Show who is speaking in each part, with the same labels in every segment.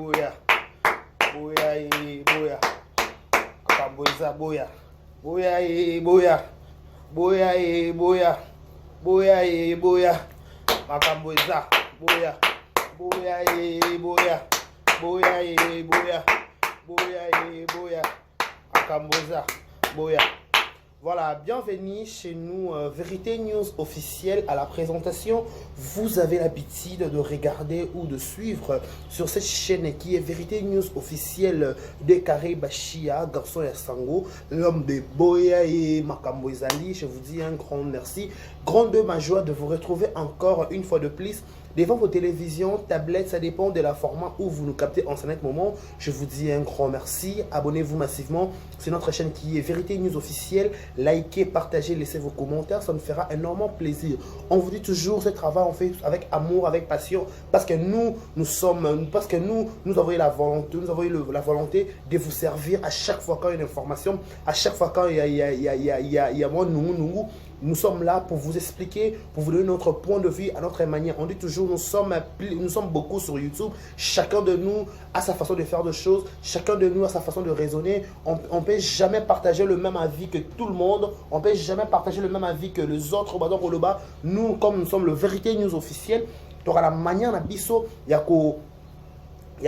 Speaker 1: boya. Boya et boya. Akamboza boya. Boya et boya. Boya et boya. Boya et boya. Akamboza boya. Boya et boya. Boya et boya. Boya et boya. Akamboza boya. Voilà, bienvenue chez nous, Vérité News officielle à la présentation. Vous avez l'habitude de regarder ou de suivre sur cette chaîne qui est Vérité News officielle de Carré Bachia, garçon et Sango, l'homme de Boya et Makambo Ezali. Je vous dis un grand merci. Grande ma joie de vous retrouver encore une fois de plus devant vos télévisions, tablettes, ça dépend de la format où vous nous captez en ce moment. Je vous dis un grand merci. Abonnez-vous massivement. C'est notre chaîne qui est Vérité News officielle. Likez, partagez, laissez vos commentaires. Ça nous fera énormément plaisir. On vous dit toujours, ce travail, on fait avec amour, avec passion. Parce que nous avons eu la volonté, la volonté de vous servir à chaque fois quand il y a une information, à chaque fois quand il y a moi, nous sommes là pour vous expliquer, pour vous donner notre point de vue à notre manière. On dit toujours, nous sommes beaucoup sur YouTube. Chacun de nous a sa façon de faire des choses. Chacun de nous a sa façon de raisonner. On ne peut jamais partager le même avis que tout le monde. On ne peut jamais partager le même avis que les autres. Donc, nous, comme nous sommes le Vérité News officiel, tu auras la manière d'abisso, il y a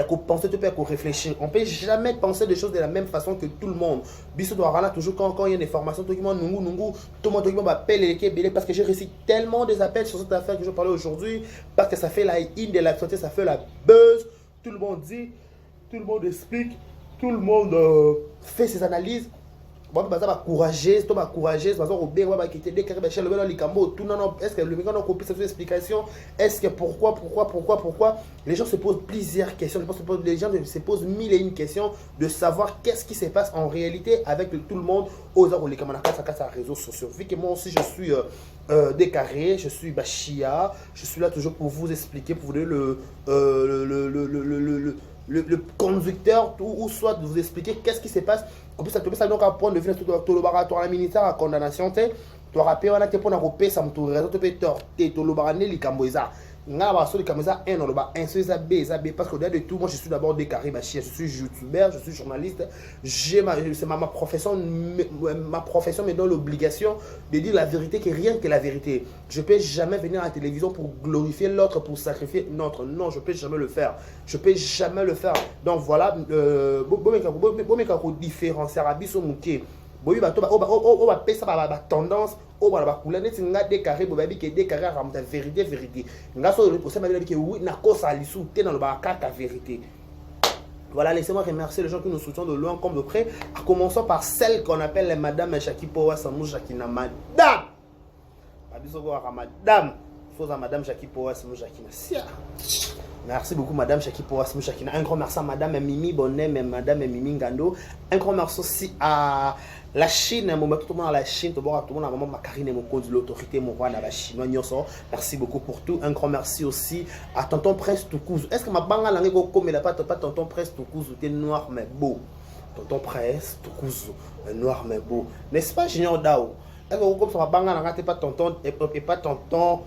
Speaker 1: qu'à penser, tu peux réfléchir. On ne peut jamais penser des choses de la même façon que tout le monde. Bissot doit rendre toujours quand il y a une information, tout le monde m'appelle parce que j'ai reçu tellement des appels sur cette affaire que je parlais aujourd'hui, parce que ça fait la in de l'actualité, ça fait la buzz. Tout le monde dit, tout le monde explique, tout le monde fait ses analyses. Bon, bah ça va courager, ça va courager, ça va bien, va quitter des carrés, le vélo, les cambo, tout non, non. Est-ce que le mec a copié cette explication? Est-ce que pourquoi? Les gens se posent plusieurs questions. Les gens se posent mille et une questions de savoir qu'est-ce qui se passe en réalité avec tout le monde aux les camarades à réseaux sociaux. Vu que moi aussi je suis décarré, je suis Bachia, je suis là toujours pour vous expliquer, pour vous donner le conducteur ou soit de vous expliquer qu'est-ce qui se passe. Comme ça, donc à prendre de vue tout le baratoire militaire à condamnation, tu dois rappeler on a été pour un ça me tourne réseau tu peux tout le barané les camboisa. Nga ba so les camboisa un dans le bas un c'est ça B parce que de tout moi je suis d'abord décarré Bachia, je suis youtubeur, je suis journaliste, c'est ma profession me donne l'obligation de dire la vérité que rien que la vérité. Je peux jamais venir à la télévision pour glorifier l'autre, pour sacrifier notre. Non, je peux jamais le faire. Je peux jamais le faire. Donc voilà, différencier Arabiso Mouké. Boy va ça va tendance au va couler net nga décarré bobabi que décarré à la vérité nga so le procès m'a dit que oui na kosa alisu té dans le baka vérité. Voilà, laissez-moi remercier les gens qui nous soutiennent de loin comme de près, en commençant par celle qu'on appelle les Madame Jackie Powa Samou Jakina Madame. Madame, faut à Madame Jackie Powa Samou Jakina. Merci beaucoup Madame Jackie Powa Samou Jakina. Un grand merci à Madame Mimi Bonnet, Madame Mimi Ngando. Un grand merci aussi à la Chine, tout le monde à la Chine, tout le monde à maman Macarine, mon code de l'autorité, mon roi, la Chinois, merci beaucoup pour tout. Un grand merci aussi à Tonton Prince Toukouzou. Est-ce que ma banga langue comme il n'a pas Tonton Prince Toukouzou, t'es noir mais beau. Tonton Prince Toukouzou, noir mais beau. N'est-ce pas Junior Dao? Est-ce que comme ça ma banga langue t'es pas Tonton et pas Tonton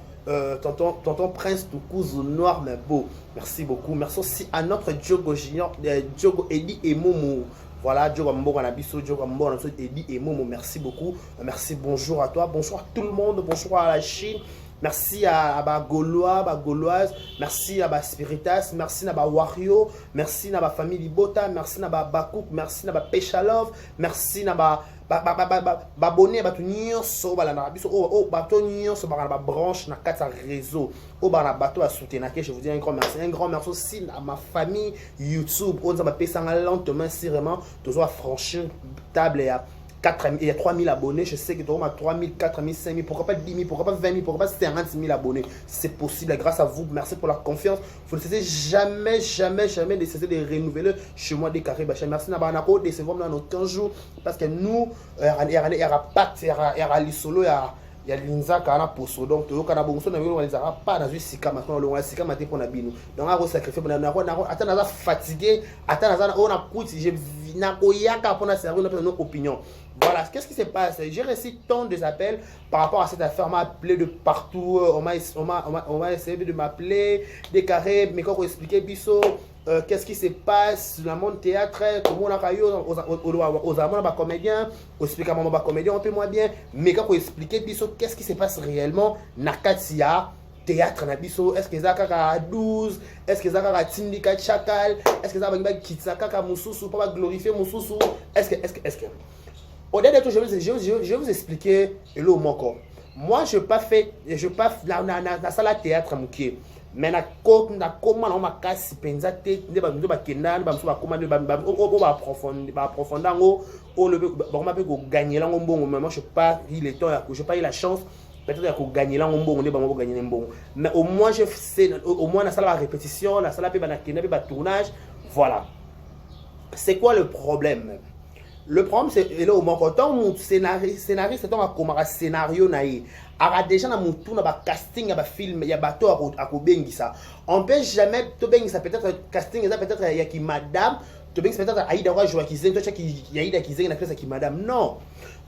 Speaker 1: Prince Toukouzou, noir mais beau. Merci beaucoup. Merci aussi à notre Diogo Junior, Diogo Eddie et Momo. Voilà, Diogo Mbo Anabiso, Diogo Mbo Anabiso, Eddie et Momo, merci beaucoup. Merci, bonjour à toi, bonjour à tout le monde, bonjour à la Chine. Merci à Gaulois, Gauloise, merci à Spiritas, merci à Wario, merci à famille Libota, merci à Bakouk, merci à Pechalov, merci à abonné à nyonso bala na biso o bato nyonso bala ba branche na kata réseau o bala bato à soutenir. Je vous dis un grand merci aussi à ma famille YouTube. On va passer lentement si vraiment tu dois franchir table et il y a 3000 abonnés, je sais que tu as 3000, 4000, 5000, pourquoi pas 10 000, pourquoi pas 20 000, pourquoi pas 50 000 abonnés. C'est possible, grâce à vous, merci pour la confiance. Vous ne cessez jamais de cesser de renouveler chez moi des carrés. Merci à Banako de se voir dans nos 15 jours, parce que nous, il y a pas de solo, il y a l'inza qui a poso donc tu as bon son pas dans une sika maintenant le sika maté pour na bino donc on sacrifier pour na attends fatigué attends on a coûté je na koyaka pour na servir notre opinion. Voilà, qu'est-ce qui se passe? J'ai reçu tant des appels par rapport à cette affaire. On m'a appelé de partout, on m'a essayé de m'appeler, des carrés, mais quand on expliquait Bisso, qu'est-ce qui se passe dans le monde théâtre, comment on a caillé aux amants, aux comédiens, aux explications aux comédiens, un peu moins bien, mais quand on explique qu'est-ce qui se passe réellement dans Katia théâtre na biso, est-ce que ça kaka 12, est-ce que ça kaka tindika chakal, est-ce que ça va kitsa kaka mususu pour glorifier mususu, est-ce que au dernier tour je vais vous expliquer le mot encore. Moi je pas la salle théâtre mukie. Mais na comment on m'a cassé pensa tête ne ba kenda ba mso ba commande ba approfondir o le ba m'a peut gagner là mbongo mais moi je pas il est temps je pas eu la chance peut-être qu'on gagner là mbongo ne ba mo gagner mbongo mais au moins je sais au moins la salle la répétition la salle ba na kenda ba tournage voilà. C'est quoi le problème? Le problème, c'est que au moins, quand on scénariste, c'est comme un scénario. Il y a déjà un casting, un film, il y a bateau à Kobengisa. On ne peut jamais, peut-être casting, peut-être il y a qui madame, peut-être Aïda Roy qui zeng, peut-être qu'il y a Aïda qui zeng, qui madame. Non.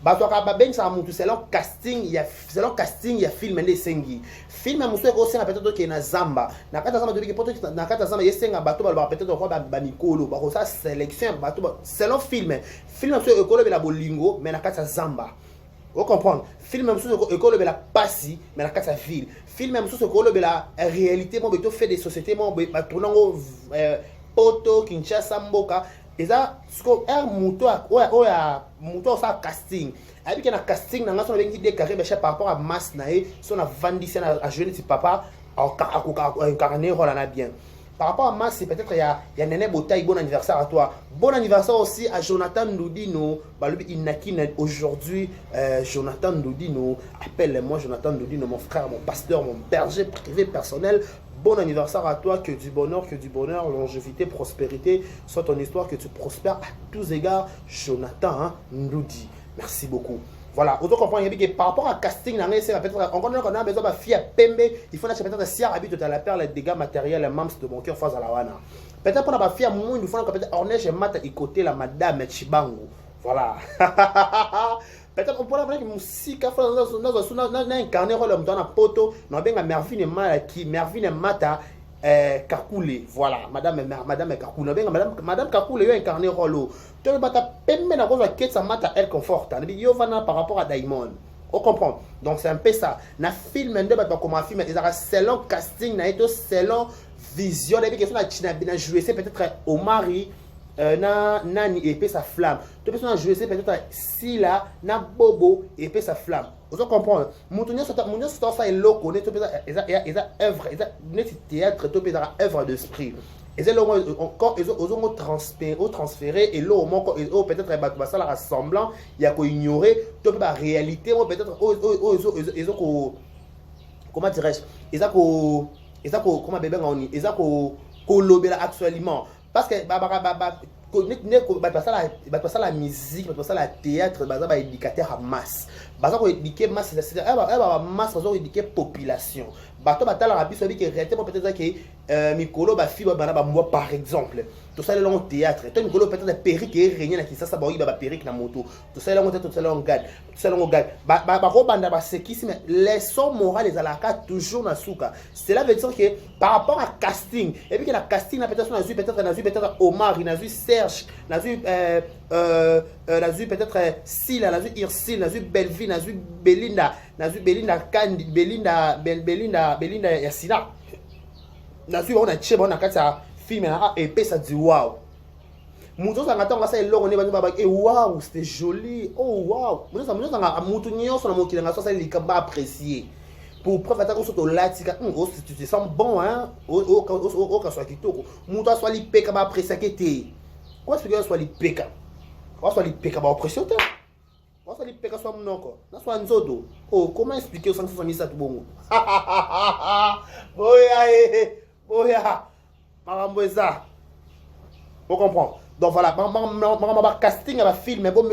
Speaker 1: Bateau à Kobengisa, c'est long casting, il y a film, il y a sengi. Film, il y a peut-être qu'il y a Zamba. Dans le Zamba, il y a bateau, peut-être qu'il Mikolo, ça sélection, bateau, c'est long film. Film sur école de la bolingo mais na kata zamba. Vous comprenez? Film sur école de la passi mais na kata ville. Film sur école de la réalité mon beto fait des sociétés mon ba tournango poto Kinshasa Mboka et ça ce que un muto oya muto ça casting. Avec un casting na ngaso na bengi décarré par rapport à masse nae son a vandisi na jeune ti papa incarné rôle na bien. Par rapport à moi, c'est peut-être il y a Néné Botaï, bon anniversaire à toi. Bon anniversaire aussi à Jonathan Ndoudino. Aujourd'hui, Jonathan Ndoudino. Appelle-moi Jonathan Ndoudino, mon frère, mon pasteur, mon berger privé personnel. Bon anniversaire à toi, que du bonheur, longévité, prospérité soit ton histoire, que tu prospères à tous égards. Jonathan Ndoudi. Merci beaucoup. Voilà, autant comprendre que par rapport à casting, on a besoin de fille à Pembe, il faut peut-être si habite à la perle les dégâts matériels, les mams de mon cœur face à la wana. Peut-être pour la fille à moins, il faut peut-être ornage et mat à côté la madame Chibango. Voilà. Peut-être on pourrait avoir une musique à faire dans un carnet dans la poto, dans bien Mervine Mata Mervine Mata Kakule, voilà, madame Kakule, madame Kakule, il y a un carnet rolo. Tu veux pas peine à cause de ça mata elle conforte. Il par rapport à Diamond. On comprend. Donc c'est un peu ça. Na film de bateau comme un film, ils ont selon casting, na été selon vision. Et puis question na China bien joué, c'est peut-être Omari. Nani épée sa flamme. Tu peux jouer peut-être si là, na Bobo épée sa flamme. Vous comprenez? Moutonio c'est ça est loco, tu peux ils a œuvre, ils a théâtre, tu peux œuvre d'esprit. Ils ont encore ils ont transféré et là au moins peut-être ça la rassemblant, il y a quoi ignorer, tu peux pas réalité peut-être ils ont comment dirais-je? Ils ont comment bébé on ils ont colobé actuellement. Parce que ça la musique, ça la théâtre, ça éducateur à masse. Ça éduquer masse, c'est masse, ça éduquer population. Bato batala rabi so bi que réalité peut-être que Mikolo ba fi ba moi par exemple. Tout ça le théâtre. Toi Mikolo peut-être perruque et régner na qui ça ba ba perruque na moto. Tout ça le tout ça le gad. Tout ça le gad. Ba ko banda ba sekisme leçon morale les alaka toujours na souka. Cela veut dire que par rapport à casting et puis que la casting na peut-être peut-être Omar, na vu Serge, na vu peut-être Sila, na vu Irsile, na vu Belvin, na vu Belinda, na vu Belinda Kandi, Belinda Yassina. Na vu on a tché on a kata film na épée ça dit waouh. Mouton ça ngata ngasa elongo ne ba et waouh, c'était joli. Oh waouh. Mouton ça mouton nyonso na mokili ngasa ça likamba apprécier. Pour preuve attaque sur ton latika, tu te sens bon hein, au cas soit kitoko. Mouton soit li peka ba apprécier que quoi est-ce que soit li peka? Quoi soit li peka ba apprécier toi? Quoi soit li peka soit mnoko? Na soit nzodo. Oh, comment expliquer sans ça ça tout bon? Boya. Maramboza. Vous comprenez? Donc voilà, casting à film, mais bon,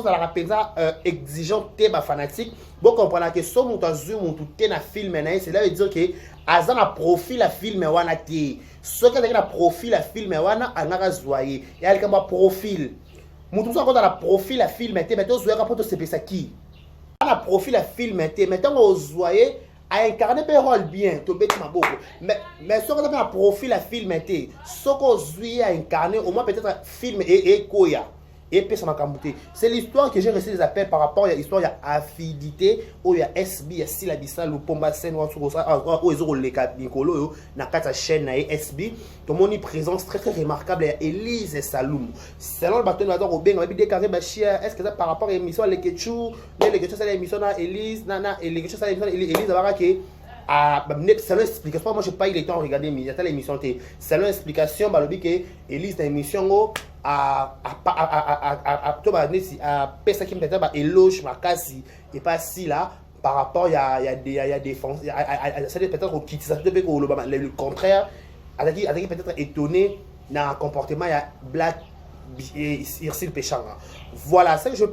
Speaker 1: ça la rappelle ça exigeant, t'es fanatique. Vous comprenez que si on a zoom, on tout na film, cela veut dire que Azan a profil à film, wana té. Ce qui a profil à film, wana anga zoyer. Et elle a profil. Mon tout ça quand on a profil à film, mais tu zoyer quand tu sais ça qui. On a profil à film, mais mettons au zoyer. a incarné un rôle bien, tu bête ma beaucoup. Mais ce qu'on a un profil à film était, ce qu'on a incarné, au moins peut-être film et Koya. Et puis ça m'a camouté. C'est l'histoire que j'ai reçu des appels par rapport à l'histoire, il y a affidité, où il y a SB, il y a Silabissa, le Pomba Sen, où ils ont les cas Nicolo, dans la chaîne SB. Tout le monde est présence très remarquable, il y a Elise et Saloum. Selon le bâton de la Dor, on a déclaré Bachia, est-ce que ça par rapport à l'émission, les Ketchou, les Ketchou, c'est l'émission à Elise, Nana, et les Ketchou, c'est l'émission Elise, selon l'explication, moi je n'ai pas eu le temps de regarder l'émission. Selon l'explication, Elise dans l'émission, à pesa qui peut-être éloge ma case et pas si là par rapport il y a des ça peut-être qui ça peut le contraire avec peut-être étonné dans le comportement il y a black Irsil Péchanga. Voilà, ça que je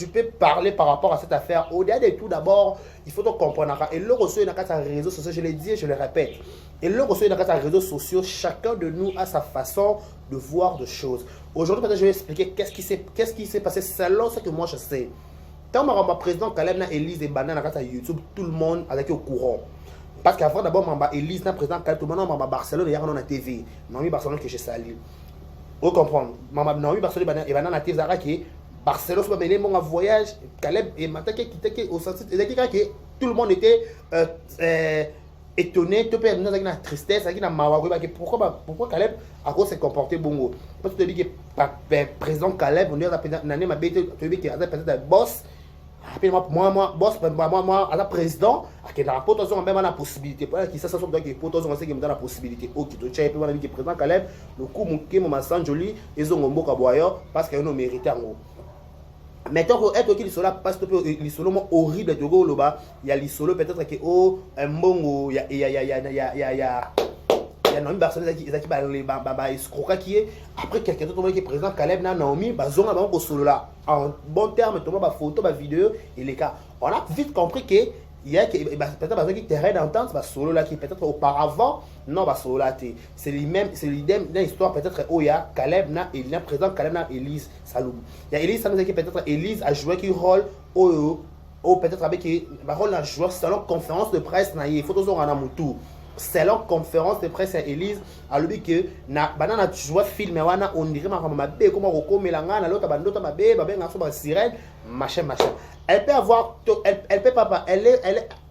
Speaker 1: peux parler par rapport à cette affaire. Au-delà de tout, d'abord, il faut comprendre. Et le reçu dans les réseaux sociaux, je l'ai dit et je le répète. Et le reçu dans les réseaux sociaux, chacun de nous a sa façon de voir des choses. Aujourd'hui, peut-être je vais expliquer qu'est-ce qui s'est passé selon ce que moi je sais. Quand ma président Caleb na Elise et Banana sur YouTube, tout le monde était au courant. Parce qu'avant d'abord, ma Elise na président Caleb, tout le monde ma Barcelone, hier on a TV. Mamie Barcelone que je salue. Vous comprenez? Maman Naomi Barcelone et Banana TV Zara qui Barcelone soit mené mon voyage Caleb et Matake qui était au sens que tout le monde était étonné, tout le monde avait une tristesse, avec une mawagoui pourquoi Caleb a cause s'est comporté bongo. Parce que tu dis que président Caleb on dit à l'année ma bête tu dis que peut-être un boss. Moi, boss, moi, à la président, à la potentiel même la possibilité. Pour qui ça, ça que potentiel on sait qu'il me donne la possibilité. Ok, tu sais, puis on a dit que président Caleb, le coup, mon qui m'a senti joli, ils ont un beau caboyeur parce qu'ils ont mérité en gros. Maintenant, être qui sont là, parce que les solos horribles de Togo, là-bas, il y a les solos peut-être que oh, un bon, il y a Naomi Barcelone qui escroquer qui est après quelqu'un d'autre qui est présent Caleb na Naomi bazonga ba ko solo là en bon terme tout ba photo ba vidéo et les cas on a vite compris que il y a peut-être besoin qui terrain d'entente ba solo là qui peut-être auparavant non ba solo là c'est l'idée dans l'histoire peut-être Oya Caleb na il est présent Caleb na Elise Saloum il y a Elise Saloum qui peut-être Elise a joué qui rôle ou peut-être avec ba rôle la joueur selon conférence de presse na il faut toujours en amutu. Selon conférence de presse à Elise, a lui que na banana joué film wana on dirait ma bé comment roko melanga na l'autre bandota ma bé ba benga so ba sirène machin. Elle peut avoir elle peut pas elle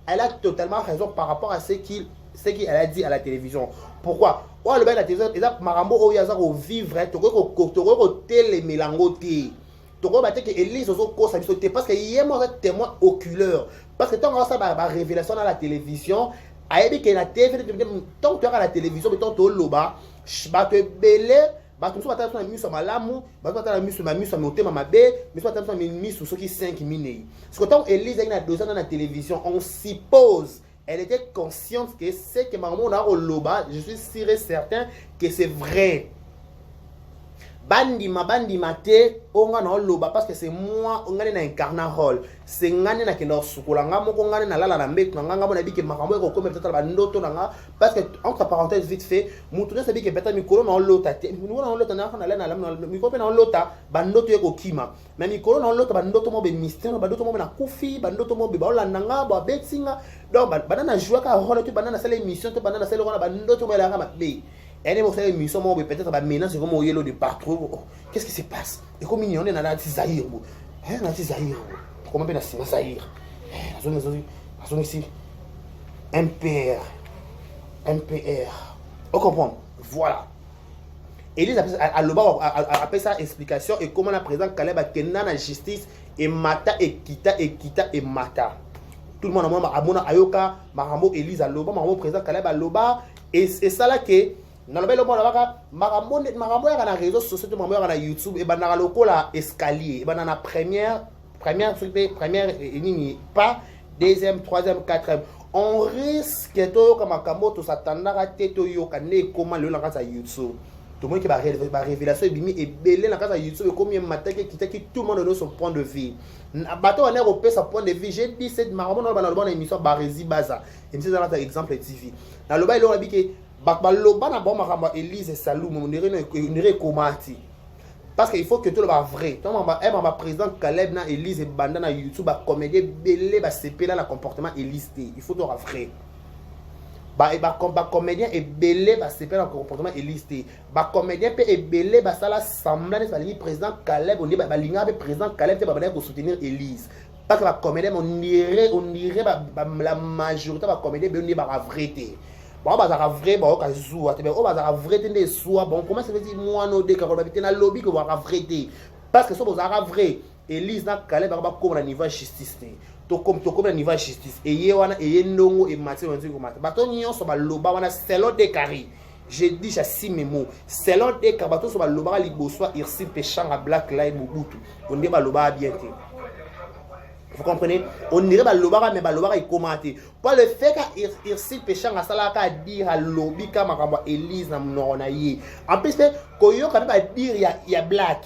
Speaker 1: a totalement raison par rapport à ce qu'elle a dit à la télévision. Pourquoi? Oh le ben la télévision et marambo o yaza ko vivre to télé melangoté. Toko ba te que Elise ozo ko sa biso parce que hier moi témoin oculaire parce que tant ça ba révélation dans la télévision ayebi ke na TV tant tu as la télévision mais tant to loba ba te belé ba tout ça ta miso malamu ba ta miso motema mabe mais ça ta miso ceux qui 5 minutes parce que tant Elise a une dosage dans la télévision on suppose elle était consciente que c'est que maman a au loba je suis sûr et certain que c'est vrai. Bandima te onga na loba parce que c'est moi onga na incarna rôle c'est ngane na kendo sukola ngamo ko ngane na lala na mbek na ngamo na biki makambo ko comme peut-être ba ndoto na parce que entre parenthèses vite fait mutuna sabi que peut-être mikolo na lota te mikolo na lota na na la mikolo na lota ba ndoto yeko kima mais mikolo na lota ba ndoto mo be mystère ba ndoto mo na kufi ba ndoto mo be ba la nanga ba betsinga donc ba na jouer ka rôle tu ba na sala émission tu ba na sala rôle ba ndoto mo la ngama be. Elle est émission peut-être maintenant c'est comme au yellow de partout. Qu'est-ce qui se passe? Et comme il y en a dans la Zahir. Hein, la Zahir. Comment on appelle la Zahir? La zone ici. MPR. On comprend. Voilà. Elise appelle ça explication et comment la présidente Caleb a tenu la justice et Mata et Kita et Mata. Tout le monde a mon Ayoka, Maramo Elise à Loba, Maramo président Caleb à Loba et ça là que dans le monde là marambo ya na réseaux sociaux to marambo ya na YouTube et banana lokola escalier et banana première nini pas deuxième troisième quatrième on risque to comme makambo to satanda te to yoka ne comment le na YouTube tout le monde qui va révélation bimi et belé na casa YouTube combien matake qui tout le monde donne son point de vue bateau on est repé sa point de vue j'ai dit c'est marambo dans la bonne émission Barezi Baza et c'est dans exemple TV dans le bail on a dit que Bakbaloba na bon makamba Elise Saloum on dirait comment parce qu'il faut que tout le monde soit vrai. Donc, ma président Caleb, na Elise et Banda na YouTube, ba comédien belé, ba CP là, le comportement Elise. Il faut tout le vrai. Ba comédien est belé, ba CP là, le comportement Elise. Ba comédien est belé, ba ça là, semblant de le président Caleb, on dit, ba l'inga avec président Caleb, c'est ba pour soutenir Elise. Parce que ba comédien, on irait, la majorité ba comédien, on dit, ba vrai. Bon, bazara vrai, bon, ka zoua, oh, bazara vrai, t'es soa, bon, comment ça veut dire, moi, no, de, quand on a lobby, que bazara vrai, parce que ça, bazara vrai, Elise, n'a calé, bazara, comme la niveau justice, to comme la niveau justice, et yé, wana, et yé, nongo, et maté, on dit, comment, baton, yon, so, ba, loba, wana, selon des carrés, j'ai dit, j'ai six mes mots, selon des carrés, baton, so, ba, loba, liboswa, irsi, péchant, à Black Lives, Mobutu, on dit, ba, loba, bientôt. Vous comprenez? On dirait que l'obara, mais l'obara est commenté. Pour le fait qu'Irsil Péchant a salaka dire à lobby comme Elise na mnonaye. En plus, quand il y a dire il y a black.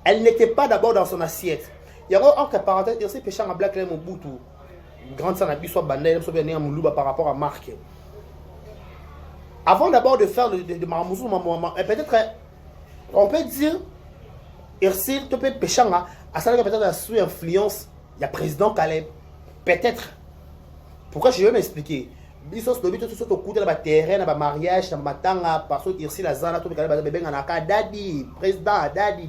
Speaker 1: Elle n'était pas d'abord dans son assiette. Il y a entre parenthèses Irsil Péchant a black là mon boutou. Grande sanabi soit bandé, soit bien Moulouba par rapport à Marc. Avant d'abord de faire de Maramoussou, peut-être on peut dire Irsil Péchant a salaka peut-être sous influence. Il y a président Caleb. Peut-être. Pourquoi je vais m'expliquer? Bisos lobi tout ce coup de la terrain, na mariage, na matanga, parce que ici la zana tout le Caleb bébé naka daddy, président, daddy.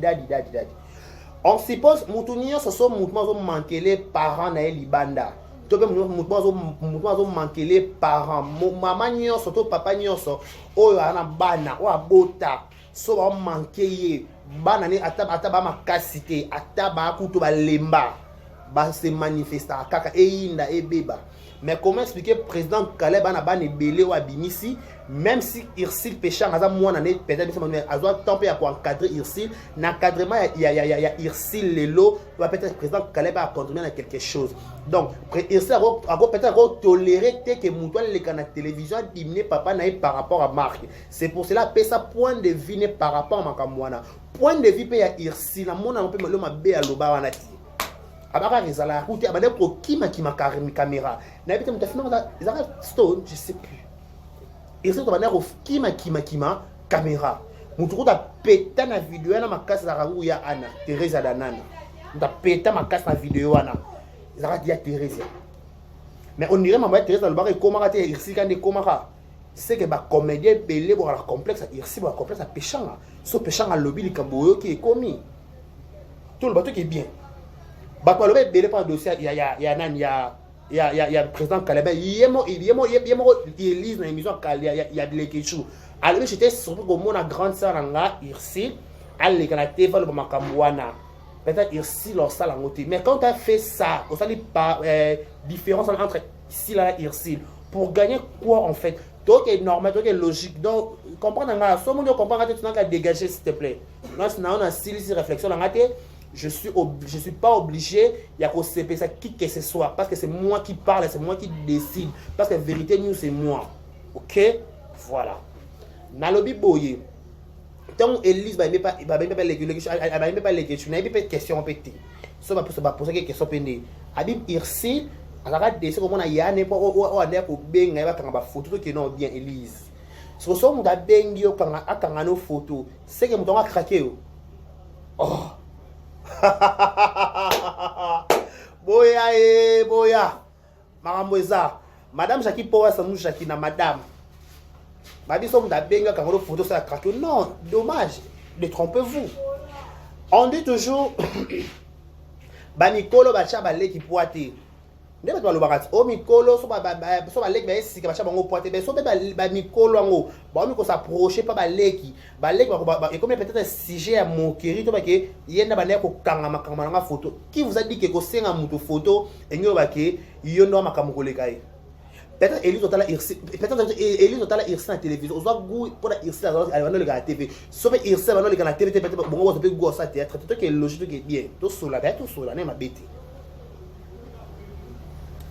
Speaker 1: On suppose moutounio ce sont mouvements manqué les parents na libanda. To be mouvements manqué les parents. Maman nyo surtout papa nyo so oyo ana bana o abota. So ba manqué ye bana ni ataba makasité, ataba kutu ba lemba. Se manifester à kaka einda e beba. Mais comment expliquer président Caleb ana ban ebele ou abimisi, même si Irsil Péchant aza mwana ne peut-être azo temps pour encadrer Irsil, n'encadrement il y a Irsil lelo va peut-être président Caleb a contribuer à quelque chose. Donc Irsil a peut-être tolérer que Moutoine les canaux télévision diminuer papa na par rapport à Marc. C'est pour cela que ça point de vue par rapport à Makamwana. Point de vue ya Irsil na mona on peut me be aloba wanati. Abara rezala route abade pour qui ma caméra na bité mutafina za stone je sais plus et ça va dire qui ma caméra mutuko da peta na vidéo na makasi za rabu ya ana Teresa danana da peta makasi na vidéo ana za dia Teresa mais on dirait maman Teresa le bar comment rater ici quand de comment c'est que ba comédien belé pour la complexe ici pour la complexe à péchant so péchant à lobby le kaboyo qui est commis tout le bateau qui est bien. Bah quoi le belé par dossier il y a président Caleb il y a Elise dans l'émission il y a les questions alors j'étais surpris que mon grande sœur nga ici aller quand la TV le makamwana peut-être ici leur salle en côté mais quand tu as fait ça on s'allie pas différence entre ici là ici pour gagner quoi en fait donc est normal donc est logique donc comprendre nga so mon comprendre que tu n'as qu'à dégager s'il te plaît non sinon on a si réflexion là je suis pas obligé il y a qu'au CP ça qui que ce soit parce que c'est moi qui parle c'est moi qui décide parce que la vérité nous c'est moi ok voilà na lobby boye tant Elise va pas les questions n'a pas question pété ça va poser quelques questions péné Habib Irsi alors décider comment on y a n'est pas on est pour benga va kanga photo qui non bien Elise so so muda bengi yo kanga no photo c'est que mutonga craquer oh boya maramboza madame Jackie Power sanou Jackie na madame babi som da benga quand photo ça craque non dommage détrompez-vous on dit toujours ba Nicolo ba cha ba leki poité ndeba to balobaka o mikolo so ba leki ba esika ba cha bango poité be so ba Nicolo ngo ba mi ko s'approcher pas ba leki ba et comme peut-être sujet à moquerie to ba ke yenda ba ne ko kanga makama na photo qui vous a dit que ko senga muto photo et nyo ba ke yondo makamo ko lekai peut-être Elise totala irsi peut-être Elise totala irsi na télévision ozo goût pour la irsi alors no le ga TV so be irsi ba no le ga na TV peut-être bongo so be go ça théâtre tout que logique que bien tout cela ne ma bête.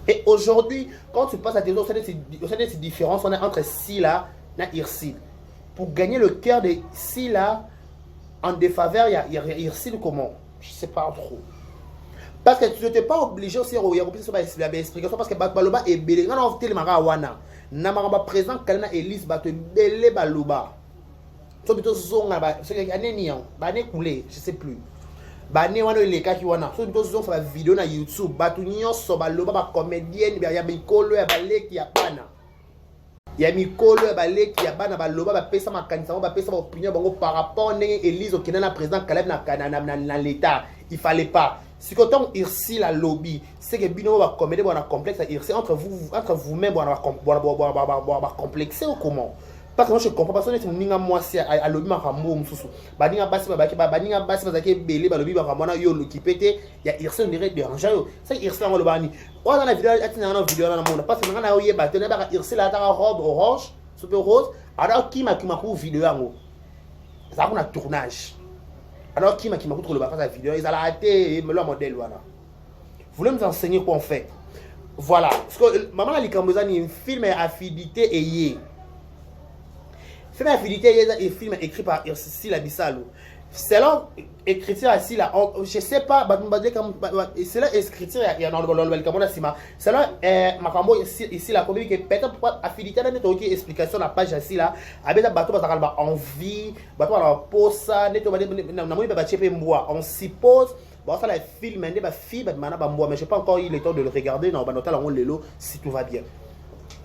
Speaker 1: Et aujourd'hui, quand tu passes à tes autres, cette différence entre Sila et Irsil. Pour gagner le cœur de Sila, en défaveur, il y a Irsil comment? Je ne sais pas trop. Parce que tu n'étais pas obligé aussi de explication parce que Baloba est belé. Quand on a wana, Namaramba présent, Kalina Elise, Bate belé Baloba. so bito zonga ba so ane ni yan ba ne coulé je sais plus ba ne wana le ka ki wana so bito zonga ba vidéo na YouTube ba tu nyonso ba loba ba comédienne ya mikolo ya baleki ya bana ya mikolo ya baleki ya bana ba loba ba pesa makanisa ba pesa ba opinion bango par rapport ndenge Élise okina na président Caleb na l'état il fallait pas si quand on ici la lobby c'est que bino va comédie bon complexe ici entre vous-même bon complexé ou comment parce que moi je comprends pas que ninga moi c'est à lobby makambo mususu baninga basi baninga basi bazaki belé ba lobby bakamona yo lo kipete ya irse on dirait déranger yo c'est irse ngo lo bani on a vidéo atina na vidéo na monde parce que ngana yo ba tena ba irse la ta robe orange super rose alors qui m'a ku vidéo yango ça kuna tournage alors qui m'a contre le bas la vidéo ils allaient rater le modèle voilà vous voulez nous enseigner quoi on fait voilà parce que maman ali kambozani un film affidité et film affidité et film écrit par Irsila Bissalo selon écriture ici là je sais pas c'est là écriture il y a dans le comme on a sima selon makambo ici là comme que peut-être affidité na to explication la page ici là abeta bato bazaka ba envie bato na posa neto na moi ba chepe mboa on suppose bon ça la film ndé ba fille ba mana ba mboa mais j'ai pas encore eu le temps de le regarder dans ba notal on lelo si tout va bien.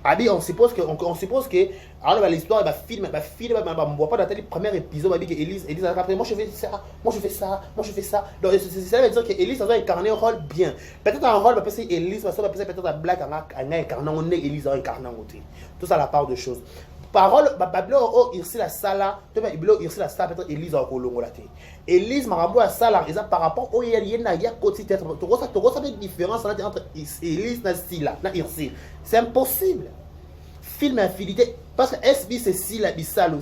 Speaker 1: Abi, on suppose que alors l'histoire va film on voit pas dans le premier épisode va dire que Élise après moi je fais ça donc ça veut dire que Élise va incarner un rôle bien peut-être un rôle va passer Élise va peut-être la blague en incarnant on est Élise incarnant côté tout ça la part de choses parole bablo oh ici la sala to ba iblo ici la sala peut-être Élise au kolongo la té Élise marambo à sala ils paraport au yena ya côté tête to ça fait différence entre Élise na sila na ici c'est impossible film infidélité parce que SB c'est Sila Bissalo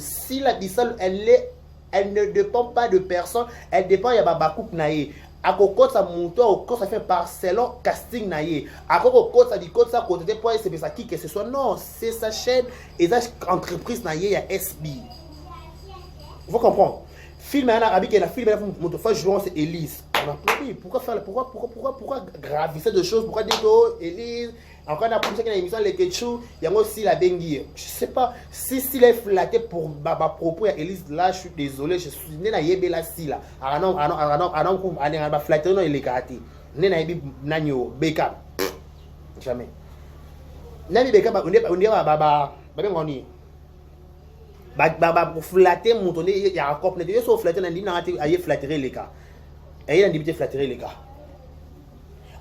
Speaker 1: elle ne dépend pas de personne elle dépend ya babakouk naie akoko sa monto au ça fait par selon casting naie akoko ça dit code ça côté pour c'est ça qui que ce soit non c'est sa chaîne et sa entreprise naie ya SB vous comprenez film en arabe que la film monto fois jouant c'est Élise pourquoi gravisser de choses pourquoi dire que Élise encore na pour ça que la émission les ketchou yango si la bengi je sais pas si est flatté pour baba propos à Élise là je suis désolé je suis né na yebela si là anon ko ani ba flatté non il est kati né na yebi nanyo beka jamais nani beka ba on baba ngoni baba pour flatter mon tonné ya encore ne so flatter na ndina ati aye flatterer les gars et il a dit flatterer les gars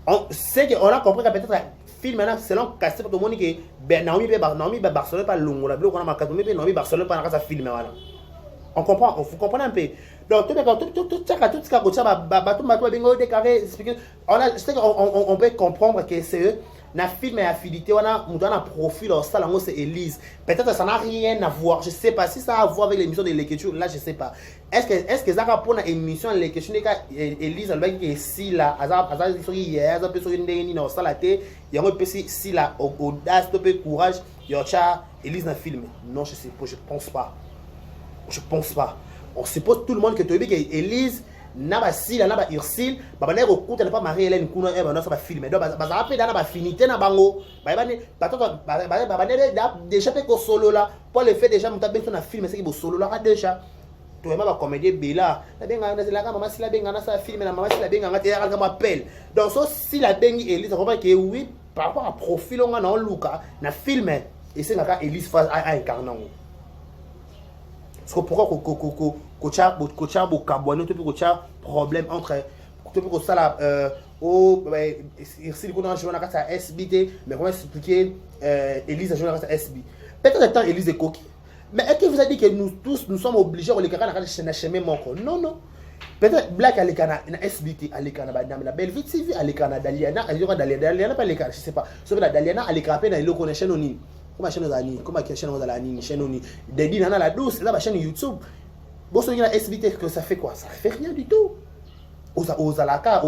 Speaker 1: on sait que on a compris que peut-être film maintenant selon casté pour tout le monde que Naomi Barcelone pas longo la bloc on a marqué Naomi Barcelone pas dans sa film voilà on comprend vous comprenez un peu donc tout ça tout bingo déclaré expliquer on peut comprendre que c'est eux na film et affidité on a un profil au salon c'est Élise peut-être ça n'a rien à voir je sais pas si ça a à voir avec l'émission de l'écriture là je sais pas est-ce que ça va pour une émission de l'écriture Élise elle va que si là azar hier ça peut sur une dernière dans ça il y a un peu si là audace peu courage il y a Élise dans film non je sais pas je pense pas on suppose tout le monde que tu dis que Élise na ba sila na ba Ursule ba bana ko kuta na pas Marie Hélène kuno e bana so ba filmer donc ba za pe na ba finité na bango ba bana ba bana déjà pe ko solo là pour le fait déjà muta ben na film c'est que bo solo là déjà to ma ba comédie bela na benga na la maman sila benga na sa film na maman sila benga ngati ya ka m'appelle donc so si la bengi Élise on comprend que oui par rapport à profil on na luka na film et c'est ngaka Élise face à incarnant parce que pourquoi coach carboné tu peux problème entre tu peux ça là ici qu'on a joué dans la SBT mais comment expliquer Élise a joué dans la SB peut-être le temps Élise est coquille mais est-ce que vous avez dit que nous tous nous sommes obligés de les caractères dans chemin manco non peut-être Black à l'écana na SBT à l'écana la belle vie TV à l'écana Daliana pas l'écana je sais pas sauf la Daliana à l'écana na le connexion oni comme chaîne zani comme chaîne zalani chaîne oni dedi nana la douce là ma chaîne YouTube bon sur la SBT que ça fait quoi ça fait rien du tout aux alaka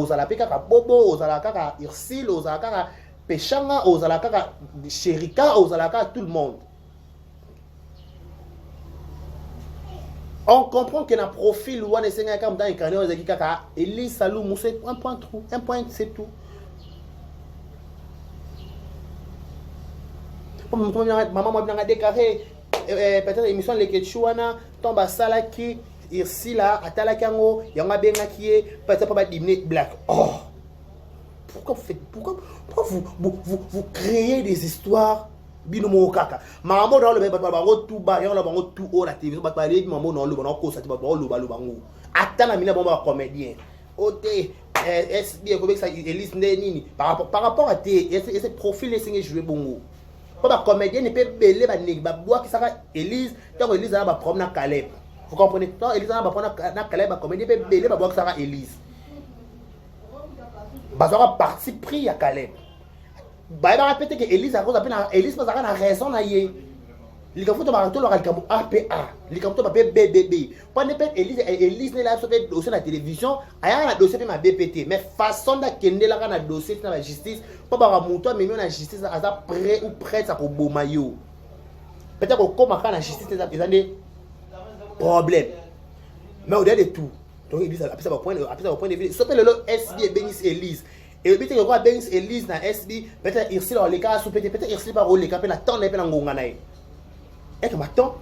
Speaker 1: bobo aux alaka Ursule aux alaka Pechanga aux alaka Sherika aux alaka tout le monde on comprend que na profil ou on essaie comme dans incarner aux kaka Élise Salou Moussé un point c'est tout maman moi bien déclaré peut-être émission les Ketchouana tomba sala qui ici là atala kango yanga benga qui est peut-être pas dîner black. Oh, pourquoi vous créez des histoires binomo kaka maman dans le même bango tout bas yanga bango tout haut la télévision ba parler maman dans le bango ko ça ba bango lo bango atala mina bomba comédien oté est bien comme ça Elise nini par rapport à tes ces profils les signes jouer bongo pas comédien ne peut belé ba nèg ba bois qui sera Elise tant Elise a ba prendre na Caleb vous comprenez tant Elise a ba prendre na Caleb ba comédien peut belé ba bois qui sera Elise ba sera parti pris à Caleb ba ba répéter que Elise a cause appelle Elise pas a raison na yé li ka foto ba to lo ka kambo APA li ka foto ba BBB pas ne peut Elise ne la so fait dossier na télévision aya na dossier ma BPT mais façon da kende la na dossier na la justice pas ba muto mais na justice aza prêt ou prête pour bomayo peut-être que comme na justice ils ont des problèmes mais au-delà de tout donc Elise après ça va point de vue so peut le SB Benis Elise et peut-être que quoi Benis Elise na SB peut-être Irsi dans les cas sous peut-être Irsi par les cas pe na temps na pe na ngonga na et que maintenant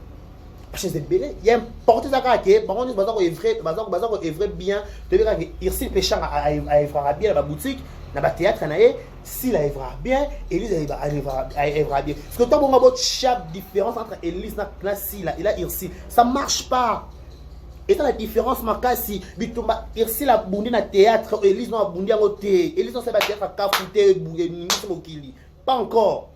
Speaker 1: parce que c'est belé il y a importé ça que par contre bazako est vrai bien de dire que Irsi péchant à evra bien la boutique na ba théâtre na si la evra bien Elise evra bien parce que tant bon about chaque différence entre Elise na si là il a Irsi ça marche pas. Et ça la différence makasi bitumba Irsi la bundi na théâtre Elise na bundi en côté Elise c'est pas théâtre ka fouté ni mokili pas encore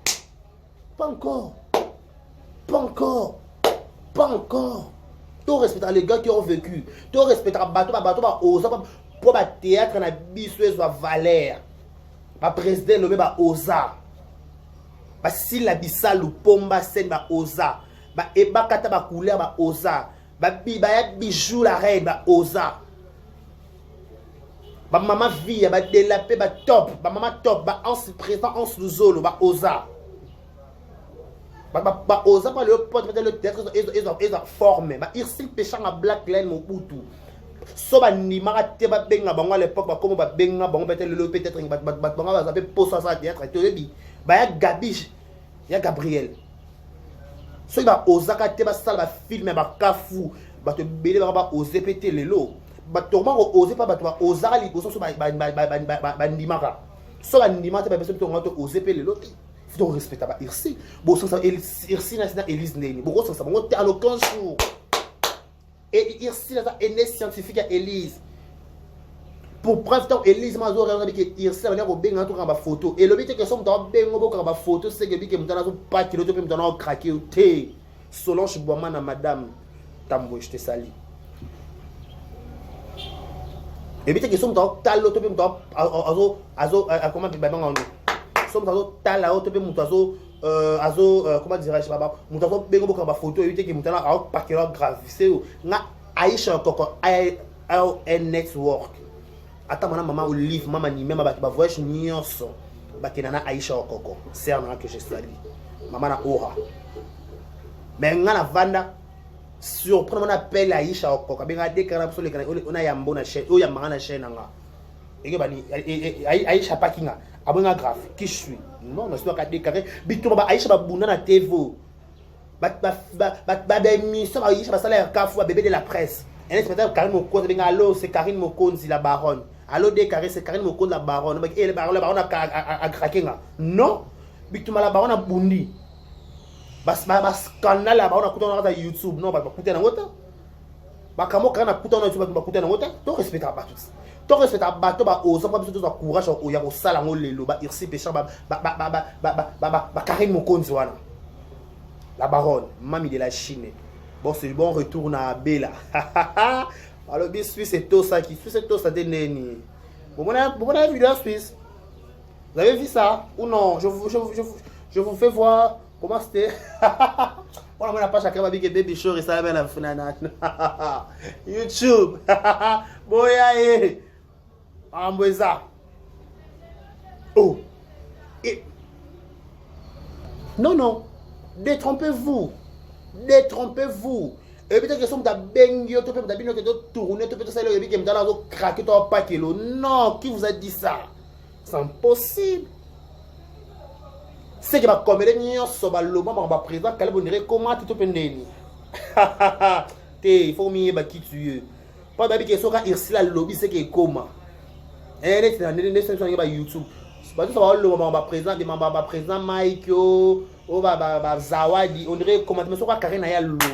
Speaker 1: tout respecter les gars qui ont vécu tout respecter bateau ba osa pour ba théâtre na biso soit valeur ba président le ba osa ba sila bisalu pomba scène ba osa ba ebakata ba couleur ba osa ba ya bijou la reine ba osa ba maman vie ba delapé ba top ba maman top ba en présent en sous-zolo ba osa ba osa pas le pote le théâtre ils ont formé ba Irsi péchant à black line mon boutou so ba ni marate ba benga bango à l'époque ba comme ba benga bango peut-être ba bango ba zapper poste ça théâtre to lebi ba ya Gabi ya Gabriel so ba osaka te ba sala ba filmer ba kafu ba te belé ba oser péter lelo ba to ma oser pas ba to osaka li boso so ba ndimaka so ba ndimaka ba beso to ngato oser péter lelo faut donc respecter ba Irsi bon ça Irsi na Elise neni bon ça bon en aucun jour et Irsi là est scientifique à Elise pour preuve tant Elise mazo regarder que Irsi va venir au benga to ba photo et le but que son dans bengo bo ba photo c'est que bi que mutana zo pas kilo to pe mutana craquer ou té Solange Boama na madame Tambo je te sali et bi que son dans talo to pe mutana azo comment ba banga on som tazo tala o to pe mutazo comment dirais-je baba mutazo bengo bo ba photo et que mutana a pas que grave c'est nga Aisha Koko AL network ata mana maman Olive maman ni même ba voyage nyonso ba kenana Aisha Koko c'est un que je salue maman na ora mais nga na vanda surprendre mon appel Aisha Koko benga déclarer sur les canaux on a yambo na chaîne o yamba na chaîne nga et que bani Aisha pakinga abonga grave qui je suis non je suis pas déclarer bitu ba Aisha ba buna na TV ba émission Aisha ba salaire kafu bébé de la presse et c'est Karine Mokonzi benga allo c'est Karine Mokonzi la baronne allo déclarer c'est Karine Mokonzi la baronne et le baronne a craqué non bitu la baronne a bundi bas scandale la baronne a kuta na YouTube non ba kuta na ngota ba kamo kana kuta na YouTube ba kuta na ngota to respecte pas tout to respecte pas to ba osa pas tout courage o ya ko sala ngolelo ba Irsi péchant ba Karine Mokonzi wana la baronne mamie de la Chine. Bon, c'est bon retour à Bella. Alors, bien Suisse, c'est tout ça qui c'est tout ça des neni. Vous avez vu la Suisse? Vous avez vu ça ou non? Je vous fais voir comment c'était. On n'a pas chacun avec baby show et ça va la finale. YouTube. Boya eh. Amboisa. Oh. Et non. Détrompez-vous. Et peut-être que si vous avez bengio, vous avez tourné, vous avez craqué, vous avez pas kilo. Non, qui vous a dit ça? C'est impossible. C'est que ma comédie, so ba loma ba président, comment tu peux il faut mieux qui tu pas baby que soka irsi la lobby c'est que comment c'est dans YouTube pas tout ça va le présent des membres présent Mike yo Zawadi on dirait comment mais soka Karina ya lobby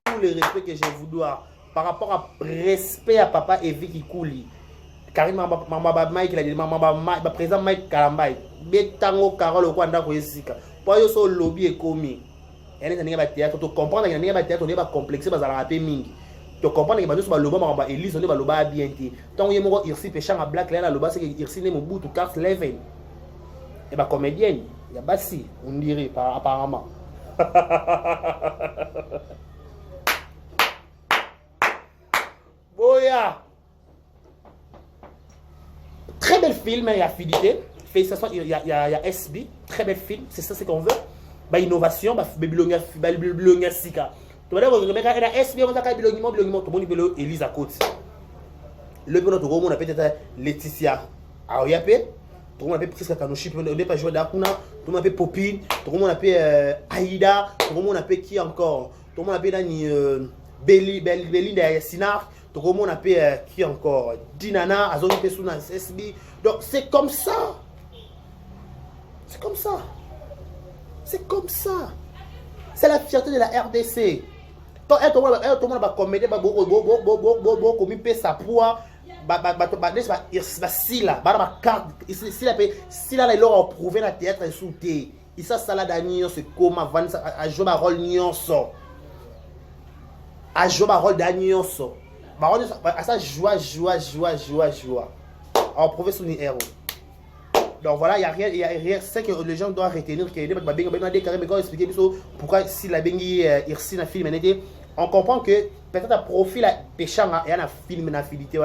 Speaker 1: tout le respect que je vous dois par rapport à respect à papa Evi qui couli Karine mamba Mike il a dit mamba présent Mike Kalambay betango Carole ko anda ko esika po yo so lobby e komi ene nanga ba théâtre to comprendre nanga ba théâtre on ba complexer ba zala pe mingi to comprendre que ba so ba loba mamba Elise on ba loba bien ti tant yo moko irsi pechanga black là loba c'est que irsi ne mo butu carte leven et ba comédienne ya basi on dirait apparemment boya très bel film il y a fidélité félicitations il y a SB très bel film c'est ça c'est qu'on veut ba innovation ba bilonia sika to ba ko meka era SB on ka bilonimo to boni belo Elisa Côte le bono to ko on peut-être Laetitia Aoyape to on appelle presque Kanoshi on n'est pas joué d'Akuna to on appelle Popine to on appelle Aïda to on appelle qui encore to on appelle Dani Belinda Sinar to on appelle qui encore Dinana Azoni Pesuna SB donc c'est comme ça. C'est comme ça. C'est comme ça. C'est la fierté de la RDC. Quand tout le monde va commettre comme il peut sa poids si là si là il aura prouvé la théâtre et sous thé il ça ça là d'agnon c'est comment à jouer ma rôle nyonso à jouer ma rôle d'agnon so à ça joie à prouver son héros. Donc voilà, il y a rien, c'est que les gens doivent retenir pourquoi si la bengi irsi na film on comprend que peut-être un profil à péchanga et un film na fidélité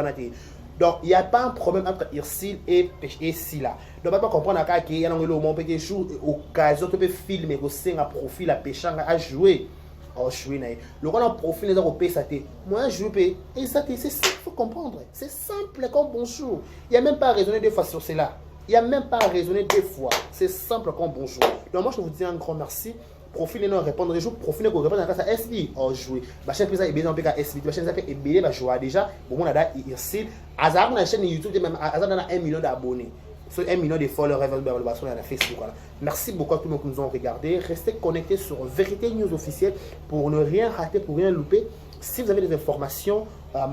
Speaker 1: donc il n'y a pas un problème entre irsi et Sila. Donc on peut comprendre qu'il y a un moment peut jour occasion de filmer que c'est un profil à péchanga à jouer. Le rôle en profil les européens ça moi je peux et ça c'est ça il faut comprendre c'est simple comme bonjour il n'y a même pas à raisonner deux fois sur cela il n'y a même pas à raisonner deux fois c'est simple comme bonjour donc moi je vous dis un grand merci profil non répondre les jours profil qu'on répondre à ça SB oh jouer ma chaîne président est bien en PK SB ma chaîne s'appelle EBD va jouer déjà bon on a da ici hasard na chaîne YouTube même hasard dans 1 million d'abonnés sur 1 million de followers sur la Facebook. Voilà. Merci beaucoup à tous ceux qui nous ont regardé. Restez connectés sur Vérité News officielle pour ne rien rater, pour rien louper. Si vous avez des informations à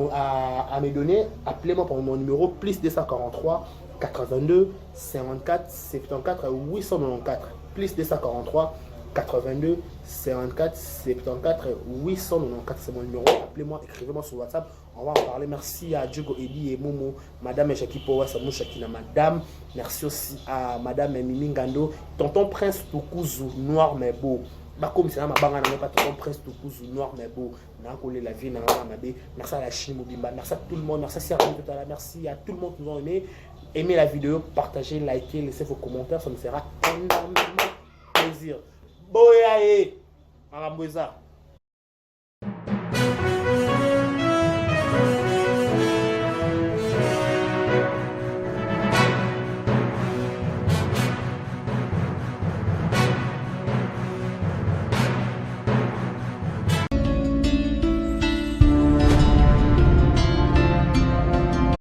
Speaker 1: me donner, appelez-moi pour mon numéro plus 243 82 54 74 894 plus 243 82 54 74 894 c'est mon numéro. Appelez-moi, écrivez-moi sur WhatsApp. On va en parler. Merci à Djogo Edi et Momo, Madame Jackie Powa, Samou Shakina, Madame. Merci aussi à Madame Mimi Ngando, Tonton Prince Tukuzu, noir mais beau. Comme c'est ma banga n'a pas Tonton Prince Tukuzu, noir mais beau. La vie n'a pas mabé. Merci à la Chine Mobimba. Merci à tout le monde. Merci à Serge tout à l'heure. Merci à tout le monde qui nous a aimé. Aimez la vidéo, partagez, likez, laissez vos commentaires. Ça nous fera énormément plaisir. Boyae, Maramboza.